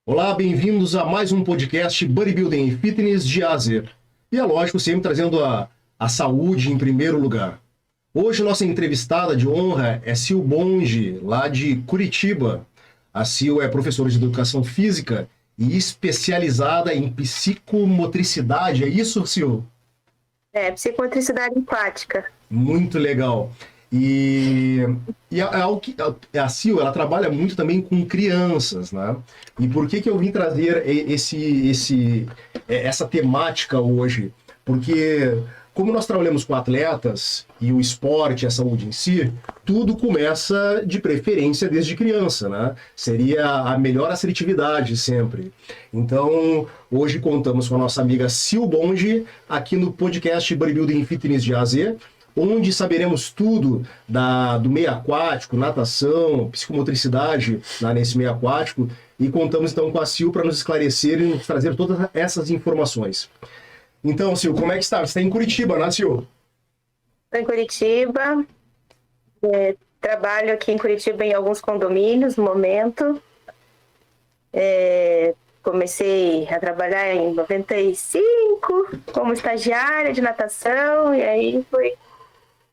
Olá, bem-vindos a mais um podcast Bodybuilding e Fitness de A a Z. E é lógico, sempre trazendo a saúde em primeiro lugar. Hoje nossa entrevistada de honra é Sil Bonge, lá de Curitiba. A Sil é professora de educação física e especializada em psicomotricidade. É isso, Sil? Psicomotricidade empática. Muito legal. E, a Sil, ela trabalha muito também com crianças, né? E por que eu vim trazer essa temática hoje? Porque como nós trabalhamos com atletas e o esporte, a saúde em si, tudo começa de preferência desde criança, né? Seria a melhor assertividade sempre. Então, hoje contamos com a nossa amiga Sil Bonge, aqui no podcast Bodybuilding Fitness de A a Z, onde saberemos tudo do meio aquático, natação, psicomotricidade nesse meio aquático, e contamos então com a Sil para nos esclarecer e nos trazer todas essas informações. Então, Sil, como é que está? Você está em Curitiba, né, Sil? Estou em Curitiba, trabalho aqui em Curitiba em alguns condomínios no momento. Comecei a trabalhar em 95 como estagiária de natação e aí fui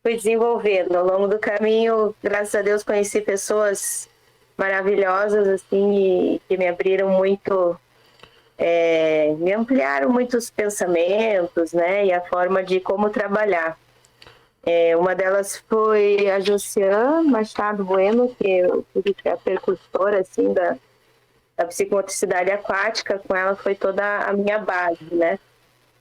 desenvolvendo. Ao longo do caminho, graças a Deus, conheci pessoas maravilhosas, assim, que me abriram muito, me ampliaram muitos pensamentos, né, e a forma de como trabalhar. Uma delas foi a Josiane Machado Bueno, que é a precursora, assim, da psicomotricidade aquática. Com ela foi toda a minha base, né.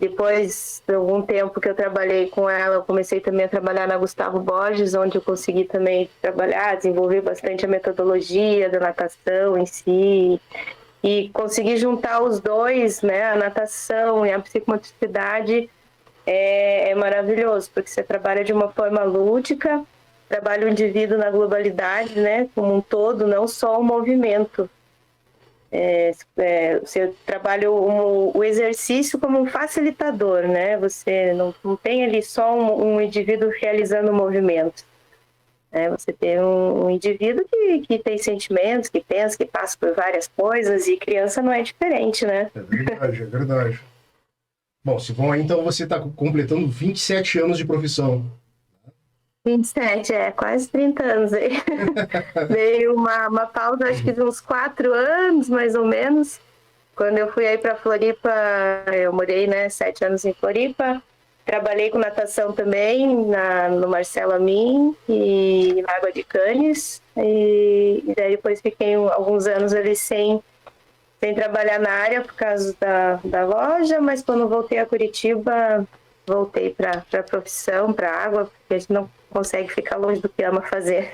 Depois de algum tempo que eu trabalhei com ela, eu comecei também a trabalhar na Gustavo Borges, onde eu consegui também trabalhar, desenvolver bastante a metodologia da natação em si, e conseguir juntar os dois, né, a natação e a psicomotricidade é maravilhoso, porque você trabalha de uma forma lúdica, trabalha o indivíduo na globalidade, né, como um todo, não só o movimento. Você trabalha o exercício como um facilitador, né? Você não tem ali só um indivíduo realizando o movimento. Você tem um indivíduo que tem sentimentos, que pensa, que passa por várias coisas, e criança não é diferente, né? É verdade, é verdade. Bom, Silvão, então você está completando 27 anos de profissão. 27, quase 30 anos aí. Veio uma pausa, acho que de uns 4 anos, mais ou menos. Quando eu fui aí para Floripa, eu morei, 7 anos em Floripa. Trabalhei com natação também, no Marcelo Amin e na Água de Canes. E daí depois fiquei alguns anos ali sem trabalhar na área por causa da loja, mas quando voltei a Curitiba, voltei para a profissão, para a água, porque a gente não consegue ficar longe do que ama fazer.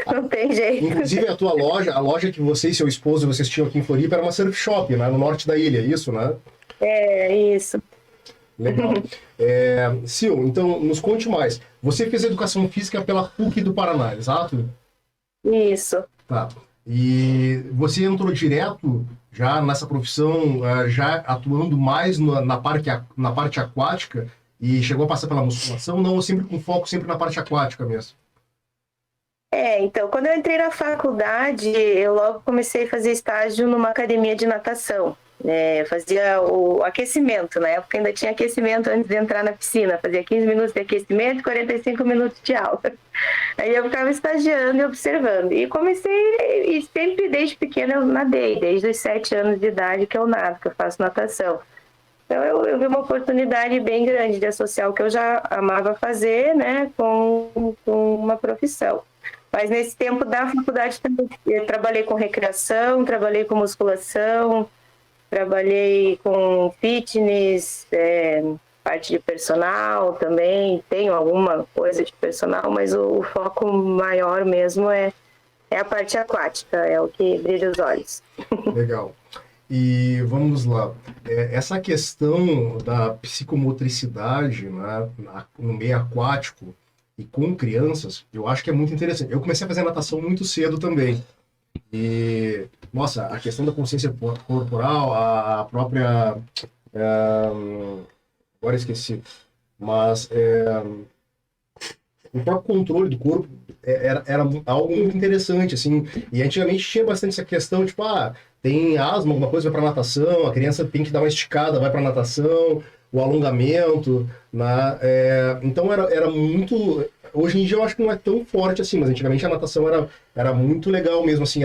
Não tem jeito. Inclusive a tua loja, a loja que você e seu esposo vocês tinham aqui em Floripa era uma surf shop, né, no norte da ilha, isso, né? Isso. Legal. Sil, então nos conte mais. Você fez educação física pela PUC do Paraná, exato? Isso. Tá. E você entrou direto já nessa profissão, já atuando mais na parte aquática, e chegou a passar pela musculação, não, ou sempre com foco sempre na parte aquática mesmo? Então, quando eu entrei na faculdade, eu logo comecei a fazer estágio numa academia de natação. Fazia o aquecimento, na época ainda tinha aquecimento antes de entrar na piscina, fazia 15 minutos de aquecimento e 45 minutos de aula. Aí eu ficava estagiando e observando. E comecei, e sempre desde pequena eu nadei, desde os 7 anos de idade que eu nado, que eu faço natação. Então eu vi uma oportunidade bem grande de associar o que eu já amava fazer, né, com uma profissão. Mas nesse tempo da faculdade também eu trabalhei com recreação, trabalhei com musculação, trabalhei com fitness, parte de personal também, tenho alguma coisa de personal, mas o foco maior mesmo é a parte aquática, é o que brilha os olhos. Legal. E vamos lá, essa questão da psicomotricidade, né, no meio aquático e com crianças, eu acho que é muito interessante. Eu comecei a fazer natação muito cedo também. E, nossa, a questão da consciência corporal, a própria... agora esqueci. Mas o próprio controle do corpo era algo muito interessante, assim. E antigamente tinha bastante essa questão, tipo, tem asma, alguma coisa, vai pra natação, a criança tem que dar uma esticada, vai pra natação, o alongamento, né? Então era muito... Hoje em dia eu acho que não é tão forte assim, mas antigamente a natação era muito legal mesmo, assim,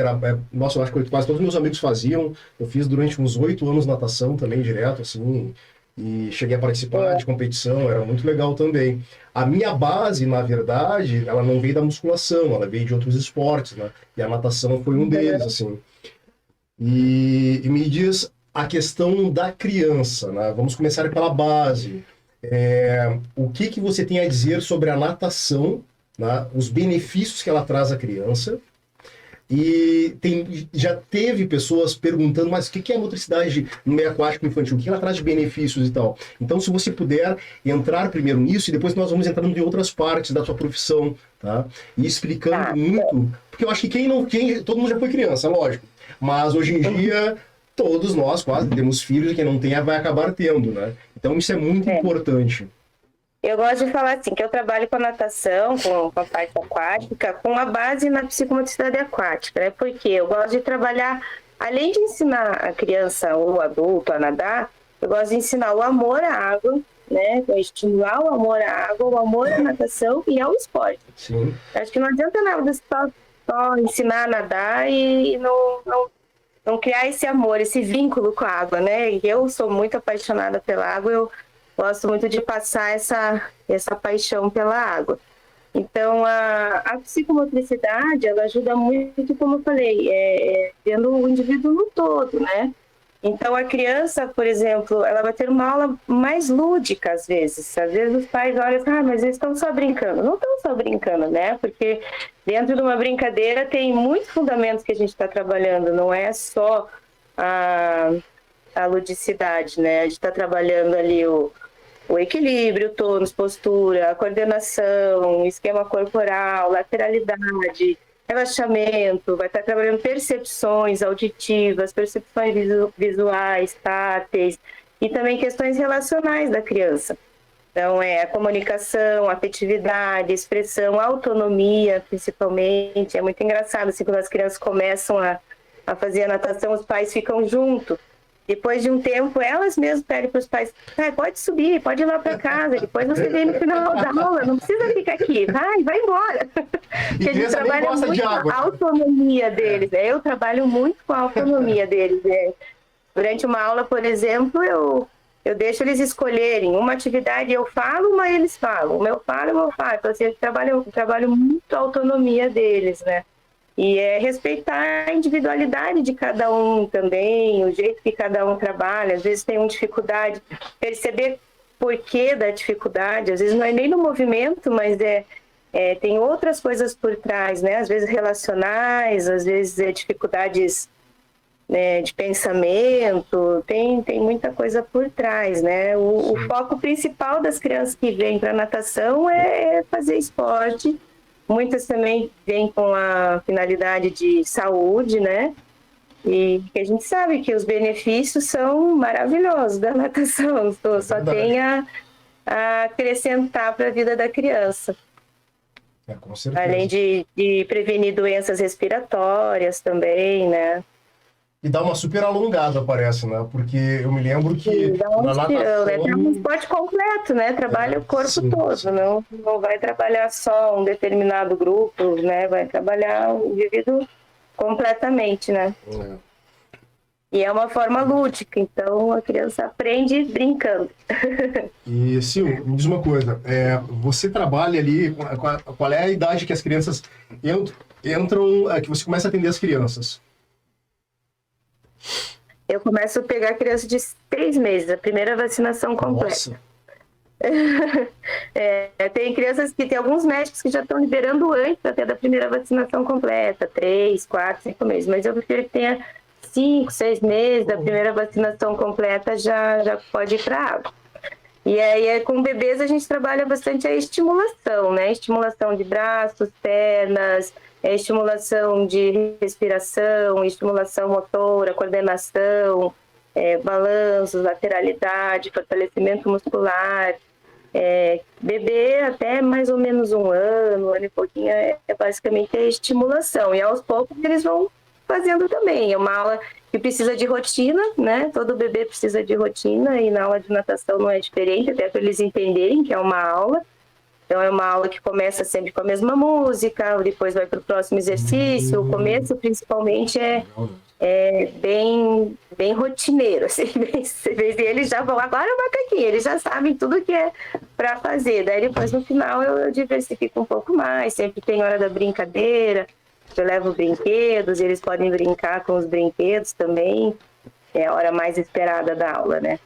nossa, eu acho que quase todos os meus amigos faziam, eu fiz durante uns 8 anos natação também, direto, assim, e cheguei a participar de competição, era muito legal também. A minha base, na verdade, ela não veio da musculação, ela veio de outros esportes, né? E a natação foi um deles, assim. E me diz a questão da criança, né? Vamos começar pela base. O que você tem a dizer sobre a natação, né? Os benefícios que ela traz à criança? E já teve pessoas perguntando, mas o que é a motricidade no meio aquático infantil? O que ela traz de benefícios e tal? Então, se você puder entrar primeiro nisso, e depois nós vamos entrando em outras partes da sua profissão, tá? E explicando muito, porque eu acho que todo mundo já foi criança, lógico, mas hoje em dia todos nós quase temos filhos, e quem não tem vai acabar tendo, né? Então isso é muito importante. Eu gosto de falar assim, que eu trabalho com a natação, com a parte aquática, com a base na psicomotricidade aquática, né? Porque eu gosto de trabalhar, além de ensinar a criança ou o adulto a nadar, eu gosto de ensinar o amor à água, né? Estimular o amor à água, o amor à natação e ao esporte. Sim. Acho que não adianta nada só ensinar a nadar e não criar esse amor, esse vínculo com a água, né? Eu sou muito apaixonada pela água, eu gosto muito de passar essa paixão pela água. Então, a psicomotricidade, ela ajuda muito, como eu falei, vendo o indivíduo no todo, né? Então, a criança, por exemplo, ela vai ter uma aula mais lúdica, às vezes. Às vezes os pais olham e mas eles estão só brincando. Não estão só brincando, né? Porque dentro de uma brincadeira tem muitos fundamentos que a gente está trabalhando. Não é só a ludicidade, né? A gente está trabalhando ali o equilíbrio, o tônus, postura, a coordenação, esquema corporal, lateralidade, relaxamento, vai estar trabalhando percepções auditivas, percepções visuais, táteis e também questões relacionais da criança. Então, a comunicação, a afetividade, expressão, autonomia, principalmente. É muito engraçado, assim, quando as crianças começam a fazer a natação, os pais ficam juntos. Depois de um tempo, elas mesmas pedem para os pais, pode subir, pode ir lá para casa, depois você vem no final da aula, não precisa ficar aqui, vai embora. Porque a gente trabalha muito com a autonomia deles, eu trabalho muito com a autonomia deles. Durante uma aula, por exemplo, eu deixo eles escolherem uma atividade, eu falo, uma eles falam, uma eu falo, uma eu falo. Então, assim, eu trabalho muito a autonomia deles, né? E respeitar a individualidade de cada um também, o jeito que cada um trabalha. Às vezes tem uma dificuldade, perceber porquê da dificuldade. Às vezes não é nem no movimento, mas tem outras coisas por trás, né? Às vezes relacionais, às vezes dificuldades, né, de pensamento. Tem muita coisa por trás, né? O foco principal das crianças que vêm para a natação é fazer esporte. Muitas também vêm com a finalidade de saúde, né? E que a gente sabe que os benefícios são maravilhosos da natação, só tem a acrescentar para a vida da criança. Com certeza. Além de prevenir doenças respiratórias também, né? E dá uma super alongada, parece, né? Porque eu me lembro que na natação... né? É um esporte completo, né? Trabalha o corpo todo, não vai trabalhar só um determinado grupo, né? Vai trabalhar o indivíduo completamente, né? E é uma forma lúdica, então a criança aprende brincando. E, Sil, me diz uma coisa, você trabalha ali, qual é a idade que as crianças entram, que você começa a atender as crianças? Eu começo a pegar criança de 3 meses, a primeira vacinação completa. Tem crianças que tem alguns médicos que já estão liberando antes até da primeira vacinação completa, 3, 4, 5 meses, mas eu prefiro que tenha 5, 6 meses da primeira vacinação completa, já pode ir para a água. E aí, com bebês, a gente trabalha bastante a estimulação, né? Estimulação de braços, pernas, estimulação de respiração, estimulação motora, coordenação, balanços, lateralidade, fortalecimento muscular, Bebê até mais ou menos um ano e pouquinho, basicamente a estimulação. E aos poucos eles vão fazendo também. É uma aula que precisa de rotina, né? Todo bebê precisa de rotina e na aula de natação não é diferente, até para eles entenderem que é uma aula. Então é uma aula que começa sempre com a mesma música, depois vai para o próximo exercício. O começo, principalmente, é bem rotineiro. Assim, eles já vão, agora o macaquinho, eles já sabem tudo que é para fazer. Daí depois, no final, eu diversifico um pouco mais. Sempre tem hora da brincadeira, eu levo brinquedos, eles podem brincar com os brinquedos também. É a hora mais esperada da aula, né?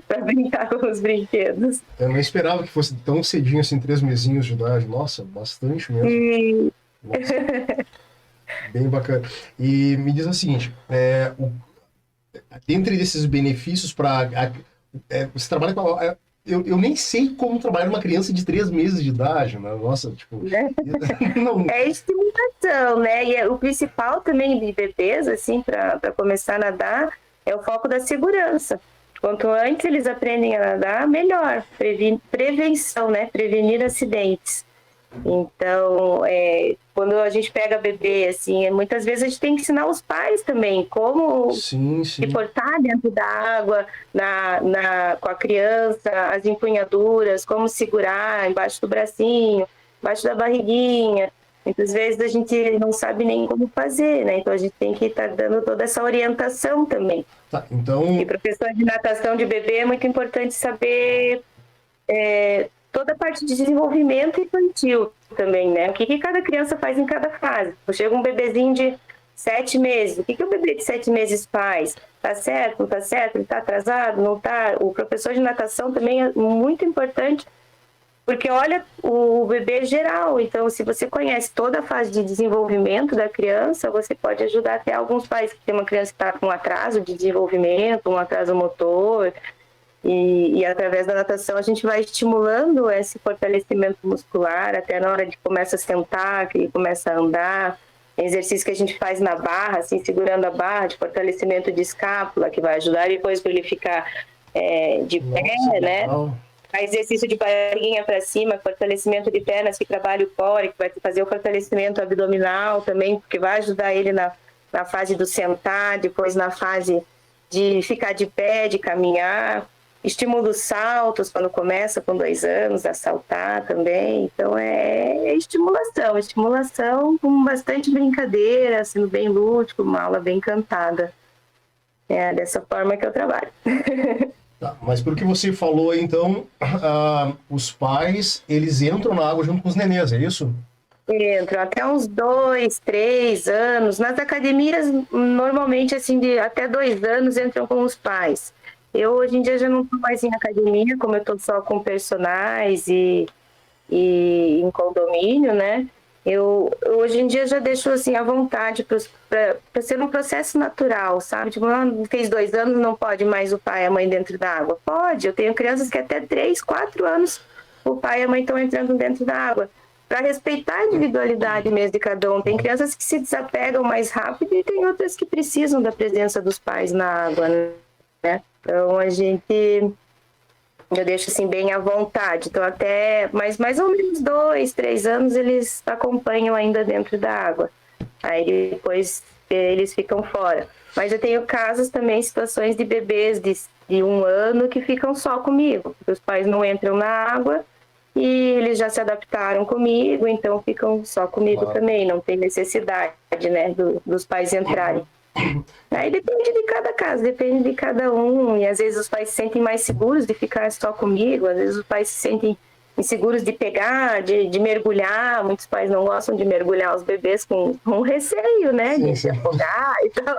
Para brincar com os brinquedos. Eu não esperava que fosse tão cedinho, assim, 3 mesinhos de idade. Nossa, bastante mesmo. Nossa, bem bacana. E me diz o seguinte, dentre esses benefícios para... você trabalha com... Eu nem sei como trabalhar uma criança de 3 meses de idade, né? Nossa, tipo... não... É estimulação, né? E o principal também de bebês, assim, para começar a nadar, é o foco da segurança. Quanto antes eles aprendem a nadar, melhor. Prevenção, né? Prevenir acidentes. Então, quando a gente pega bebê, assim, muitas vezes a gente tem que ensinar os pais também como se portar dentro da água, com a criança, as empunhaduras, como segurar embaixo do bracinho, embaixo da barriguinha. Muitas vezes a gente não sabe nem como fazer, né? Então a gente tem que estar dando toda essa orientação também. Tá, então... E professor de natação de bebê é muito importante saber toda a parte de desenvolvimento infantil também, né? O que cada criança faz em cada fase. Chega um bebezinho de 7 meses, o que o bebê de 7 meses faz? Tá certo, não tá certo? Ele tá atrasado, não tá? O professor de natação também é muito importante, porque olha o bebê geral. Então, se você conhece toda a fase de desenvolvimento da criança, você pode ajudar até alguns pais que tem uma criança que está com um atraso de desenvolvimento, um atraso motor. E através da natação a gente vai estimulando esse fortalecimento muscular até na hora de começa a sentar, que começa a andar. Tem exercício que a gente faz na barra, assim, segurando a barra, de fortalecimento de escápula, que vai ajudar depois para ele ficar de pé, né? Exercício de barriguinha para cima, fortalecimento de pernas, que trabalha o core, que vai fazer o fortalecimento abdominal também, porque vai ajudar ele na fase do sentar, depois na fase de ficar de pé, de caminhar. Estimula os saltos quando começa com 2 anos, a saltar também. Então é estimulação com bastante brincadeira, sendo bem lúdico, uma aula bem cantada. É dessa forma que eu trabalho. Tá, mas pelo que você falou, então, os pais, eles entram na água junto com os nenês, é isso? Entram até uns 2, 3 anos. Nas academias, normalmente, assim, de até 2 anos entram com os pais. Eu, hoje em dia, já não estou mais em academia, como eu estou só com personagens e em condomínio, né? Eu hoje em dia já deixo assim à vontade para ser um processo natural, sabe? Tipo, fez 2 anos, não pode mais o pai e a mãe dentro da água. Pode, eu tenho crianças que até 3, 4 anos o pai e a mãe estão entrando dentro da água. Para respeitar a individualidade mesmo de cada um. Tem crianças que se desapegam mais rápido e tem outras que precisam da presença dos pais na água, né? Então eu deixo assim bem à vontade. Então até mais ou menos 2, 3 anos eles acompanham ainda dentro da água. Aí depois eles ficam fora. Mas eu tenho casos também, situações de bebês de 1 ano que ficam só comigo. Os pais não entram na água e eles já se adaptaram comigo, então ficam só comigo também. Não tem necessidade, né, dos pais entrarem. Aí depende de cada caso, depende de cada um. E às vezes os pais se sentem mais seguros de ficar só comigo, às vezes os pais se sentem inseguros de pegar, de mergulhar. Muitos pais não gostam de mergulhar os bebês com receio, né? De se afogar e tal.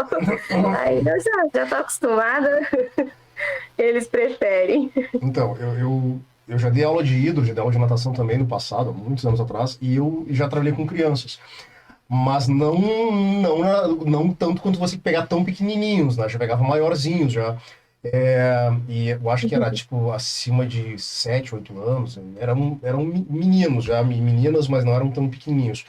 Aí eu já tô acostumada, eles preferem. Então, eu já dei aula de hidro, já dei aula de natação também no passado, há muitos anos atrás, e eu já trabalhei com crianças. Mas não tanto quanto você pegar tão pequenininhos, né? Já pegava maiorzinhos já. E eu acho que era tipo acima de 7, 8 anos. Eram meninos já, meninas, mas não eram tão pequenininhos.